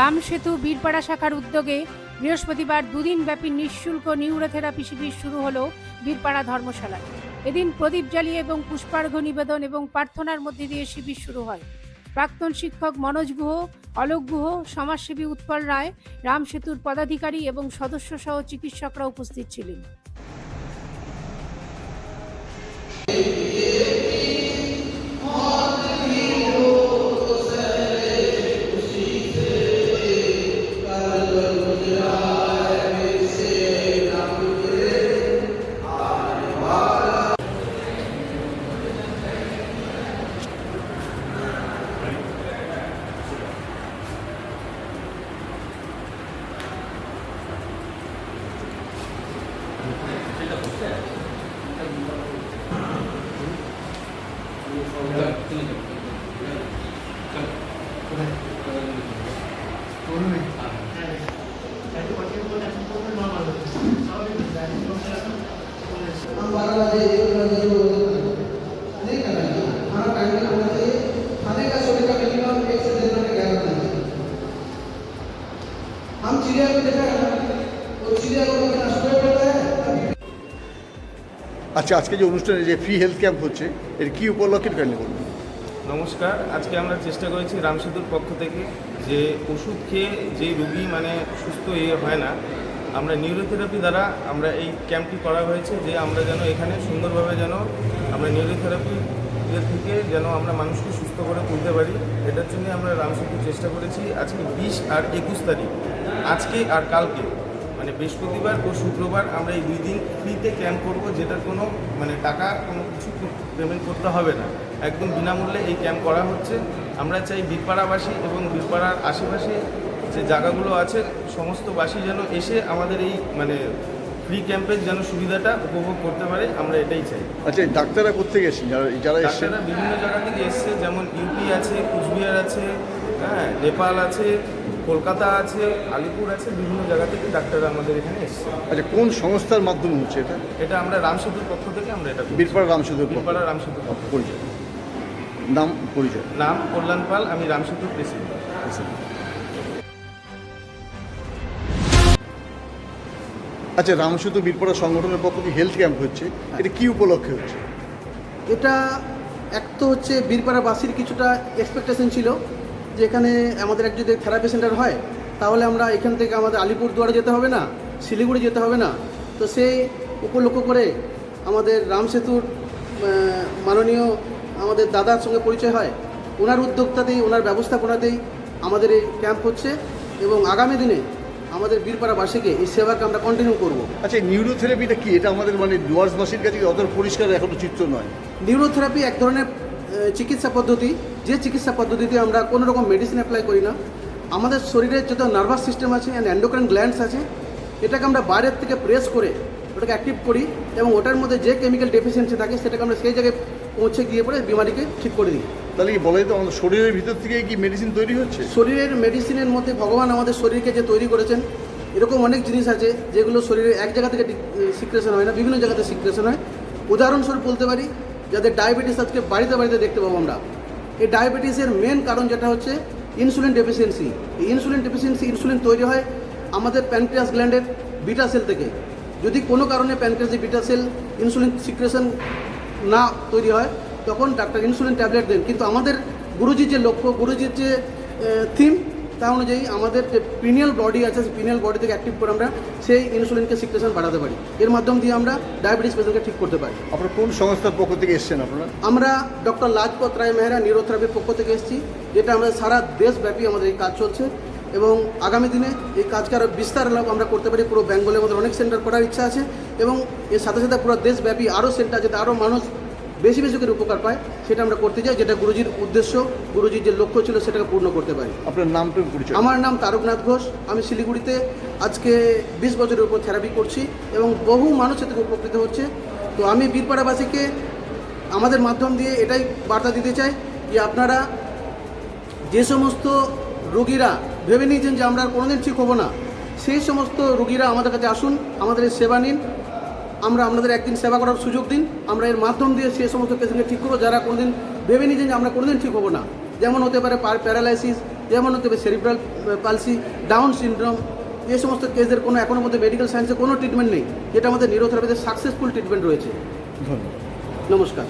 রামসেতু বীরপাড়া শাখার উদ্যোগে বৃহস্পতিবার দুদিনব্যাপী নিঃশুল্ক নিউরোথেরাপি শিবির শুরু হলো বীরপাড়া ধর্মশালায়। এদিন প্রদীপ জ্বালিয়ে এবং পুষ্পার্ঘ্য নিবেদন এবং প্রার্থনার মধ্যে দিয়ে শিবির শুরু হয়। প্রাক্তন শিক্ষক মনোজ গুহ, অলোক গুহ, সমাজসেবী উৎপল রায়, রামসেতুর পদাধিকারী এবং সদস্য সহ চিকিৎসকরা উপস্থিত ছিলেন। हम चिड़िया को देखा है वो चिड़िया को देखना सुबह पड़ता है। আচ্ছা, আজকে যে অনুষ্ঠানে যে ফ্রি হেলথ ক্যাম্প হচ্ছে এর কি উপলক্ষে কাহিনী বলবেন? নমস্কার। আজকে আমরা চেষ্টা করেছি রামসেতুর পক্ষ থেকে যে ওষুধ খেয়ে যে রোগী সুস্থ হয় না, আমরা নিউরোথেরাপি দ্বারা আমরা এই ক্যাম্পটি করা হয়েছে যে আমরা যেন এখানে সুন্দরভাবে যেন আমরা নিউরোথেরাপি থেকে যেন আমরা মানুষকে সুস্থ করে তুলতে পারি। এটার জন্য আমরা রামসেতু চেষ্টা করেছি আজকে 20 আর 21 তারিখ, আজকে আর কালকে বৃহস্পতিবার ও শুক্রবার আমরা এই 2 দিন ফ্রিতে ক্যাম্প করব, যেটার কোনো টাকা কোনো কিছু পেমেন্ট করতে হবে না, একদম বিনামূল্যে এই ক্যাম্প করা হচ্ছে। আমরা চাই বীরপাড়াবাসী এবং বীরপাড়ার আশেপাশে যে জায়গাগুলো আছে সমস্ত বাসী যেন এসে আমাদের এই ফ্রি ক্যাম্পের যেন সুবিধাটা উপভোগ করতে পারে, আমরা এটাই চাই। আচ্ছা, ডাক্তাররা কোথেকে এসেছেন? যারা ডাক্তাররা বিভিন্ন জায়গা থেকে এসছে, যেমন ইউপি আছে, কুচবিহার আছে, হ্যাঁ, নেপাল আছে, কলকাতা আছে, আলিপুর আছে, বিভিন্ন জায়গা থেকে ডাক্তাররা আমাদের এখানে এসছে। আচ্ছা, কোন সংস্থার মাধ্যমে হচ্ছে এটা? এটা আমরা রামসেতুর পক্ষ থেকে আমরা এটা বীরপাড়া রামসেতুর বীরপাড়া রামসেতুর পক্ষ। পরিচয় পরিচয় নাম কল্যাণ পাল, আমি রামসেতুর প্রেসিডেন্ট। আচ্ছা, রামসেতু বীরপাড়া সংগঠনের পক্ষ থেকে হেলথ ক্যাম্প হচ্ছে, এটা কি উপলক্ষে হচ্ছে? এটা এক তো হচ্ছে বীরপাড়াবাসীর কিছুটা এক্সপেকটেশন ছিল যে এখানে আমাদের এক যদি থেরাপি সেন্টার হয় তাহলে আমরা এখান থেকে আমাদের আলিপুরদুয়ারে যেতে হবে না, শিলিগুড়ি যেতে হবে না। তো সেই উপলক্ষ করে আমাদের রামসেতুর মাননীয় আমাদের দাদার সঙ্গে পরিচয় হয়, ওনার উদ্যোক্তাতেই ওনার ব্যবস্থাপনাতেই আমাদের এই ক্যাম্প হচ্ছে এবং আগামী দিনে আমাদের বীরপাড়াবাসীকে এই সেবাকে আমরা কন্টিনিউ করব। আচ্ছা, নিউরোথেরাপিটা কি? এটা আমাদের ডুয়ার্সবাসীর কাছে অত পরিষ্কার এখনো চিত্র নয়। নিউরোথেরাপি এক ধরনের চিকিৎসা পদ্ধতি, যে চিকিৎসা পদ্ধতিতে আমরা কোনো রকম মেডিসিন অ্যাপ্লাই করি না। আমাদের শরীরের যত নার্ভাস সিস্টেম আছে অ্যান্ড এন্ডোক্রাইন গ্ল্যান্ডস আছে, এটাকে আমরা বাইরের থেকে প্রেস করে ওটাকে অ্যাক্টিভ করি এবং ওটার মধ্যে যে কেমিক্যাল ডেফিসিয়েন্সি থাকে সেটাকে আমরা সেই জায়গায় পৌঁছে গিয়ে পরে বিমারিকে ঠিক করে দিই। তাহলে কি বলে তো আমাদের শরীরের ভিতর থেকে কি মেডিসিন তৈরি হচ্ছে? শরীরের মেডিসিনের মধ্যে ভগবান আমাদের শরীরকে যে তৈরি করেছেন, এরকম অনেক জিনিস আছে যেগুলো শরীরে এক জায়গা থেকে সিক্রেশন হয় না, বিভিন্ন জায়গাতে সিক্রেশন হয়। উদাহরণস্বরূপ বলতে পারি, যাদের ডায়াবেটিস আজকে বাড়িতে বাড়িতে দেখতে পাবো আমরা, এই ডায়াবেটিসের মেন কারণ যেটা হচ্ছে ইনসুলিন ডেফিসিয়েন্সি। এই ইনসুলিন ডেফিসিয়েন্সি, ইনসুলিন তৈরি হয় আমাদের প্যানক্রিয়াস গ্ল্যান্ডের বিটা সেল থেকে। যদি কোনো কারণে প্যানক্রিয়াসের বিটা সেল ইনসুলিন সিক্রেশন না তৈরি হয় তখন ডাক্তার ইনসুলিন ট্যাবলেট দেন। কিন্তু আমাদের গুরুজির যে লক্ষ্য, গুরুজির যে থিম, তা অনুযায়ী আমাদের যে পিনিয়াল বডি আছে, সেই পিনিয়াল বডি থেকে অ্যাক্টিভ করে আমরা সেই ইনসুলিনকে সিক্রেশন বাড়াতে পারি। এর মাধ্যম দিয়ে আমরা ডায়াবেটিস পেশেন্টকে ঠিক করতে পারি। আপনারা কোন সংস্থার পক্ষ থেকে এসেছেন আপনারা? আমরা ডক্টর লাজপত রায় মেহরা নিউরোথেরাপির পক্ষ থেকে এসেছি, যেটা আমাদের সারা দেশব্যাপী আমাদের এই কাজ চলছে এবং আগামী দিনে এই কাজকে আরও বিস্তার লাভ আমরা করতে পারি। পুরো বেঙ্গলে আমাদের অনেক সেন্টার করার ইচ্ছা আছে এবং এর সাথে সাথে পুরো দেশব্যাপী আরও সেন্টার, যাতে আরও মানুষ বেশি বেশি করে উপকার পায়, সেটা আমরা করতে চাই, যেটা গুরুজির উদ্দেশ্য, গুরুজির যে লক্ষ্য ছিল সেটাকে পূর্ণ করতে পারি। আপনার নামটা পরিচয়? আমার নাম তারকনাথ ঘোষ। আমি শিলিগুড়িতে আজকে 20 বছরের উপর থেরাপি করছি এবং বহু মানুষ এতে উপকৃত হচ্ছে। তো আমি বীরপাড়াবাসীকে আমাদের মাধ্যম দিয়ে এটাই বার্তা দিতে চাই যে আপনারা যে সমস্ত রোগীরা ভেবে নিয়েছেন যে আমরা কোনোদিন ঠিক হব না, সেই সমস্ত রোগীরা আমাদের কাছে আসুন, আমাদের এই সেবা নিন। আমরা আপনাদের একদিন সেবা করার সুযোগ দিন। আমরা এর মাধ্যম দিয়ে সেই সমস্ত পেশেন্টকে ঠিক করবো যারা কোনোদিন ভেবে নিয়েছেন যে আমরা কোনোদিন ঠিক হবো না। যেমন হতে পারে প্যারালাইসিস, যেমন হতে হবে সেরিব্রাল পালসি, ডাউন সিনড্রোম, এই সমস্ত কেসের কোনো এখনো মধ্যে মেডিকেল সায়েন্সে কোনো ট্রিটমেন্ট নেই, যেটা আমাদের নিউরোথেরাপিতে সাকসেসফুল ট্রিটমেন্ট রয়েছে। ধন্যবাদ। নমস্কার।